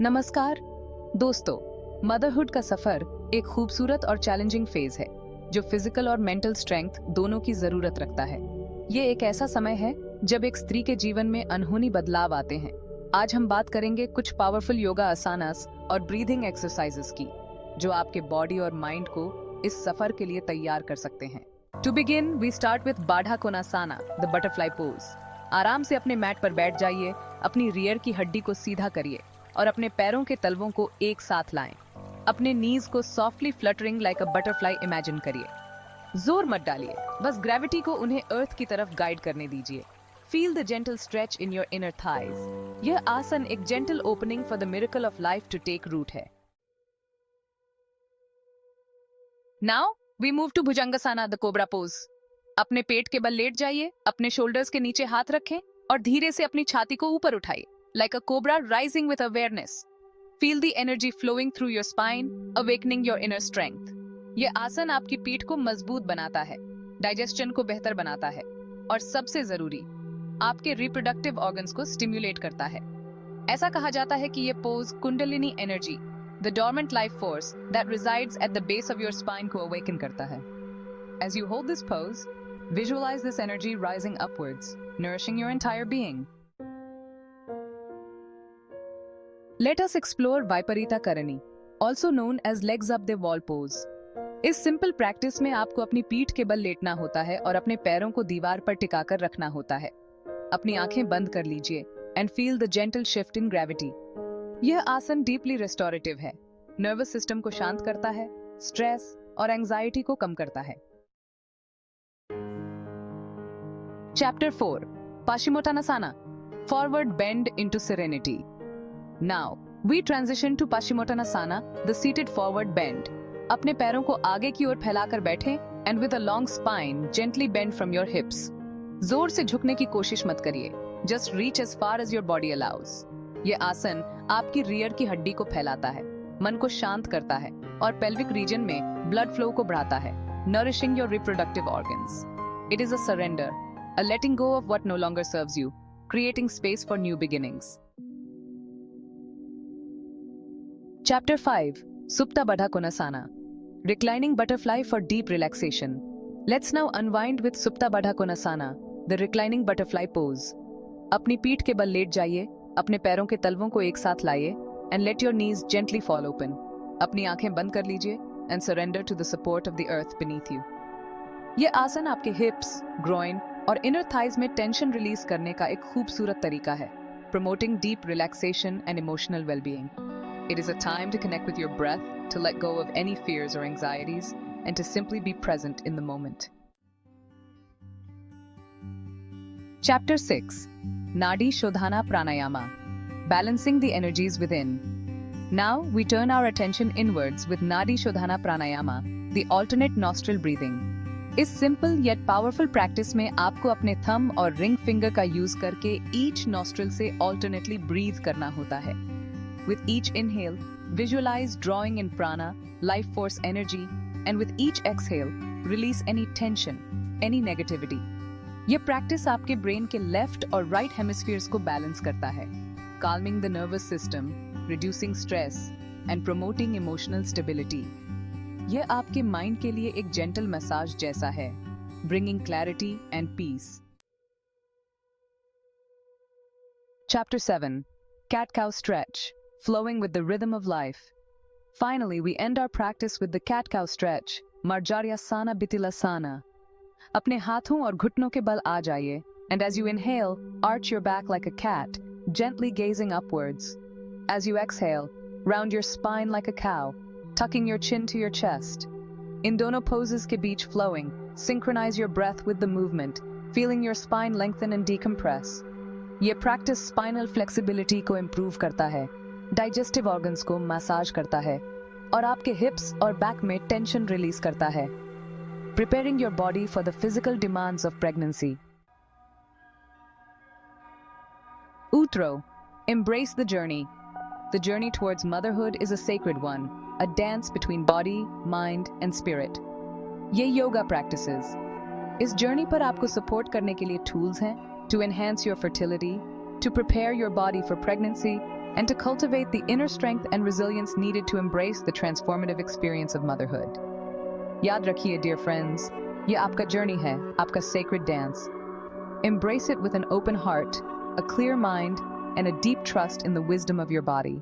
नमस्कार दोस्तों, मदरहुड का सफर एक खूबसूरत और चैलेंजिंग फेज है जो फिजिकल और मेंटल स्ट्रेंथ दोनों की जरूरत रखता है। ये एक ऐसा समय है जब एक स्त्री के जीवन में अनहोनी बदलाव आते हैं। आज हम बात करेंगे कुछ पावरफुल योगा आसानास और ब्रीदिंग एक्सरसाइजेस की जो आपके बॉडी और माइंड को इस सफर के लिए तैयार कर सकते हैं। To begin we start with Baddha Konasana, the butterfly pose. आराम से अपने मैट पर बैठ जाइए, अपनी रियर की हड्डी को सीधा करिए और अपने पैरों के तलवों को एक साथ लाएं। अपने नीज को softly fluttering like a butterfly imagine करिए। जोर मत डालिए, बस ग्रेविटी को उन्हें अर्थ की तरफ गाइड करने दीजिए। Feel the gentle stretch in your inner thighs. यह आसन एक gentle opening for the miracle of life to take root है। Now we move to Bhujangasana, the cobra pose. अपने पेट के बल लेट जाइए, अपने शोल्डर्स के नीचे हाथ रखें और धीरे से अपनी छाती को ऊपर उठाइए, like a cobra rising with awareness. Feel the energy flowing through your spine, awakening your inner strength. ये आसन आपकी पीठ को मजबूत बनाता है, डाइजेशन को बेहतर बनाता है और सबसे जरूरी, आपके रिप्रोडक्टिव ऑर्गन्स को स्टिम्युलेट करता है। ऐसा कहा जाता है कि ये pose Kundalini energy, the dormant life force that resides at the base of your spine को अवेकन करता है। As you hold this pose, visualize this energy rising upwards, nourishing your entire being. Let us explore Viparita Karani, also known as legs up the wall pose. इस simple practice में आपको अपनी पीठ के बल लेटना होता है और अपने पैरों को दीवार पर टिकाकर रखना होता है। अपनी आंखें बंद कर लीजिए and feel the gentle shift in gravity. यह आसन डीपली रेस्टोरेटिव है, नर्वस सिस्टम को शांत करता है, स्ट्रेस और एंजाइटी को कम करता है। Chapter 4, Paschimottanasana, forward bend into serenity. Now, we transition to Paschimottanasana, the seated forward bend. अपने पैरों को आगे की ओर फैलाकर बैठें and with a long spine, gently bend from your hips. जोर से झुकने की कोशिश मत करिए. Just reach as far as your body allows. ये आसन आपकी रियर की हड्डी को फैलाता है, मन को शांत करता है और pelvic region में blood flow को बढ़ाता है, nourishing your reproductive organs. It is a surrender, a letting go of what no longer serves you, creating space for new beginnings. Chapter 5, Supta Baddha Konasana, reclining butterfly for deep relaxation. Let's now unwind with Supta Baddha Konasana, the reclining butterfly pose. अपनी पीठ के बल late जाइए, अपने पैरों के तलवों को एक साथ लाइए and let your knees gently fall open. अपनी आंखें बंद कर लीजिए and surrender to the support of the earth beneath you. ये आसन आपके hips, groin और inner thighs में टेंशन रिलीज करने का एक खूबसूरत तरीका है, promoting deep relaxation and emotional well-being. It is a time to connect with your breath, to let go of any fears or anxieties, and to simply be present in the moment. Chapter 6, Nadi Shodhana Pranayama, balancing the energies within. Now we turn our attention inwards with Nadi Shodhana Pranayama, the alternate nostril breathing. इस simple yet powerful practice में आपको अपने thumb और ring finger का use करके each nostril से alternately breathe करना होता है. With each inhale, visualize drawing in prana, life force energy, and with each exhale, release any tension, any negativity. ये practice आपके brain के left और right hemispheres को balance करता है, calming the nervous system, reducing stress, and promoting emotional stability. ये आपके mind के लिए एक gentle massage जैसा है, bringing clarity and peace. Chapter 7, Cat-Cow Stretch, flowing with the rhythm of life. Finally, we end our practice with the cat-cow stretch, Marjaryasana Bitilasana. अपने हाथों और घुटनों के बल आ जाइए, and as you inhale, arch your back like a cat, gently gazing upwards. As you exhale, round your spine like a cow, tucking your chin to your chest. In दोनों poses के बीच flowing, synchronize your breath with the movement, feeling your spine lengthen and decompress. ये practice spinal flexibility को improve करता है, digestive organs को massage करता है और आपके हिप्स और बैक में टेंशन रिलीज करता है, preparing your body for the physical demands of pregnancy. Utro, embrace the journey. The journey towards motherhood is a sacred one, a dance between body, mind and spirit. ये yoga practices. इस journey पर आपको support करने के लिए tools हैं to enhance your fertility, to prepare your body for pregnancy and to cultivate the inner strength and resilience needed to embrace the transformative experience of motherhood. याद रखिए, dear friends, ये आपका journey है, आपका sacred dance. Embrace it with an open heart, a clear mind, and a deep trust in the wisdom of your body.